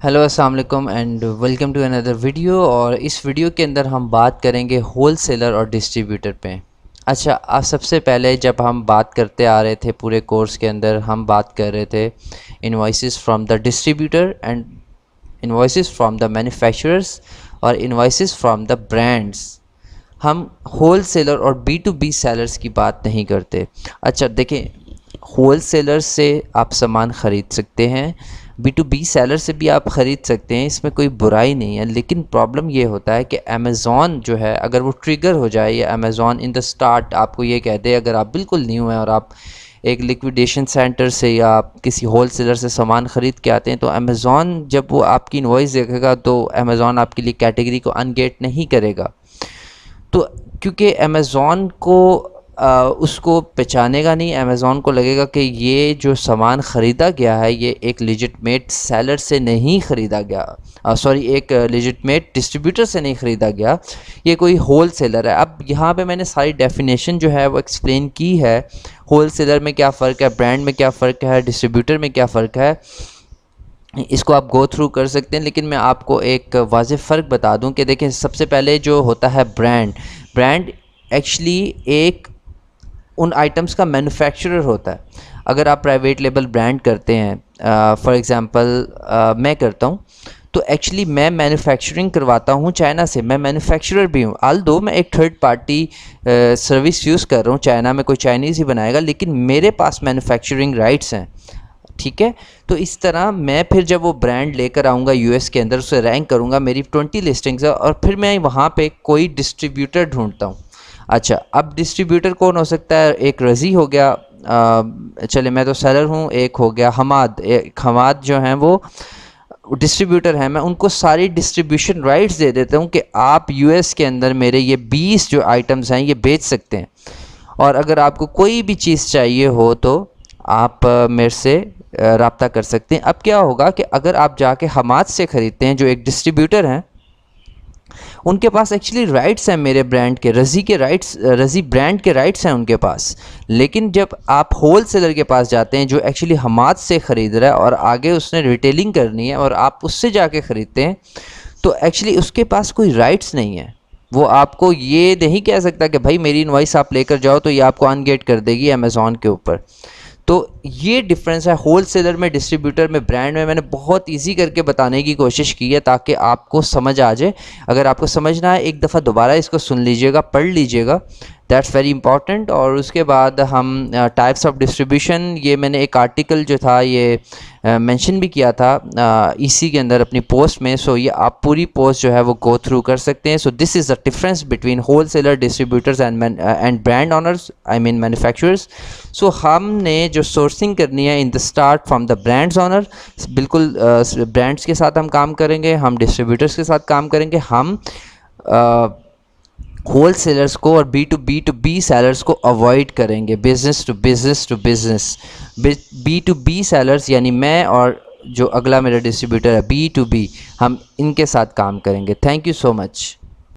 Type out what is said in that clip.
Hello अस्सलाम वालेकुम and welcome to another video. और इस वीडियो के अंदर हम बात करेंगे होल सेलर और डिस्ट्रीब्यूटर पे। अच्छा, आप सबसे पहले जब हम बात करते आ रहे थे पूरे कोर्स के अंदर हम बात कर रहे थे invoices from the distributor and invoices from the manufacturers और इनवॉइसेस फ्रॉम द ब्रांड्स। हम होल सेलर और बी टू बी सेलर्स की बात नहीं करते। अच्छा देखें, होल सेलर से आप सामान ख़रीद सकते हैं, बी टू बी सेलर से भी आप ख़रीद सकते हैं, इसमें कोई बुराई नहीं है। लेकिन प्रॉब्लम ये होता है कि अमेज़ॉन जो है अगर वो ट्रिगर हो जाए या अमेज़ॉन इन द स्टार्ट आपको ये कह दे, अगर आप बिल्कुल न्यू हैं और आप एक लिक्विडेशन सेंटर से या आप किसी होल सेलर से सामान ख़रीद के आते हैं, तो अमेज़ॉन जब वो आपकी इनवॉइस देखेगा तो अमेज़ॉन आपके लिए कैटेगरी को अनगेट नहीं करेगा। तो क्योंकि अमेज़ॉन को उसको पहचानेगा नहीं, अमेज़ॉन को लगेगा कि ये जो सामान ख़रीदा गया है ये एक लेजिटमेट सेलर से नहीं ख़रीदा गया, सॉरी एक लेजिटमेट डिस्ट्रीब्यूटर से नहीं ख़रीदा गया, ये कोई होल सेलर है। अब यहाँ पे मैंने सारी डेफिनेशन जो है वो एक्सप्लेन की है, होल सेलर में क्या फ़र्क है, ब्रांड में क्या फ़र्क है, डिस्ट्रीब्यूटर में क्या फ़र्क है, इसको आप गो थ्रू कर सकते हैं। लेकिन मैं आपको एक वाज़ेह फ़र्क बता दूं कि देखें, सबसे पहले जो होता है ब्रांड एक्चुअली एक उन आइटम्स का मैन्युफैक्चरर होता है। अगर आप प्राइवेट लेबल ब्रांड करते हैं, फॉर एग्ज़ाम्पल मैं करता हूँ, तो एक्चुअली मैं मैन्युफैक्चरिंग करवाता हूँ चाइना से, मैं मैन्युफैक्चरर भी हूँ। आल दो मैं एक थर्ड पार्टी सर्विस यूज़ कर रहा हूँ, चाइना में कोई चाइनीज़ ही बनाएगा, लेकिन मेरे पास मैन्युफैक्चरिंग राइट्स हैं, ठीक है। तो इस तरह मैं फिर जब वो ब्रांड लेकर आऊँगा यूएस के अंदर, उसे रैंक करूँगा, मेरी 20 लिस्टिंग्स है, और फिर मैं वहाँ पे कोई डिस्ट्रीब्यूटर ढूंढता हूँ। अच्छा, अब डिस्ट्रीब्यूटर कौन हो सकता है? एक रज़ी हो गया, चले मैं तो सेलर हूँ, एक हो गया हमाद। हमाद जो हैं वो डिस्ट्रीब्यूटर हैं, मैं उनको सारी डिस्ट्रीब्यूशन राइट्स दे देता हूँ कि आप यूएस के अंदर मेरे ये 20 जो आइटम्स हैं ये बेच सकते हैं, और अगर आपको कोई भी चीज़ चाहिए हो तो आप मेरे से रब्ता कर सकते हैं। अब क्या होगा कि अगर आप जाके हमाद से ख़रीदते हैं जो एक डिस्ट्रीब्यूटर हैं, उनके पास एक्चुअली राइट्स हैं मेरे ब्रांड के, रज़ी के राइट्स, रज़ी ब्रांड के राइट्स हैं उनके पास। लेकिन जब आप होल सेलर के पास जाते हैं जो एक्चुअली हमाद से ख़रीद रहा है और आगे उसने रिटेलिंग करनी है और आप उससे जाके ख़रीदते हैं, तो एक्चुअली उसके पास कोई राइट्स नहीं है। वो आपको ये नहीं कह सकता कि भाई मेरी इनवॉइस आप लेकर जाओ, तो ये आपको अनगेट कर देगी अमेज़ॉन के ऊपर। तो ये डिफरेंस है होल सेलर में, डिस्ट्रीब्यूटर में, ब्रांड में। मैंने बहुत इजी करके बताने की कोशिश की है ताकि आपको समझ आ जाए। अगर आपको समझना है, एक दफ़ा दोबारा इसको सुन लीजिएगा, पढ़ लीजिएगा, दैट्स वेरी इंपॉर्टेंट। और उसके बाद हम टाइप्स ऑफ डिस्ट्रीब्यूशन, ये मैंने एक आर्टिकल जो था ये मेंशन भी किया था ईसी के अंदर अपनी पोस्ट में। सो ये आप पूरी पोस्ट जो है वो गो थ्रू कर सकते हैं। So this is the difference between wholesaler, distributors and brand owners, I mean manufacturers. So हमने जो सोर्सिंग करनी है in the start from the brands owner, बिल्कुल ब्रांड्स के साथ हम काम करेंगे, हम डिस्ट्रीब्यूटर्स के साथ काम करेंगे, हम होल सेलर्स को और बी टू बी सेलर्स को अवॉइड करेंगे, business to business to business. B to B sellers यानी मैं और जो अगला मेरा डिस्ट्रीब्यूटर है बी टू बी, हम इनके साथ काम करेंगे। Thank you so much.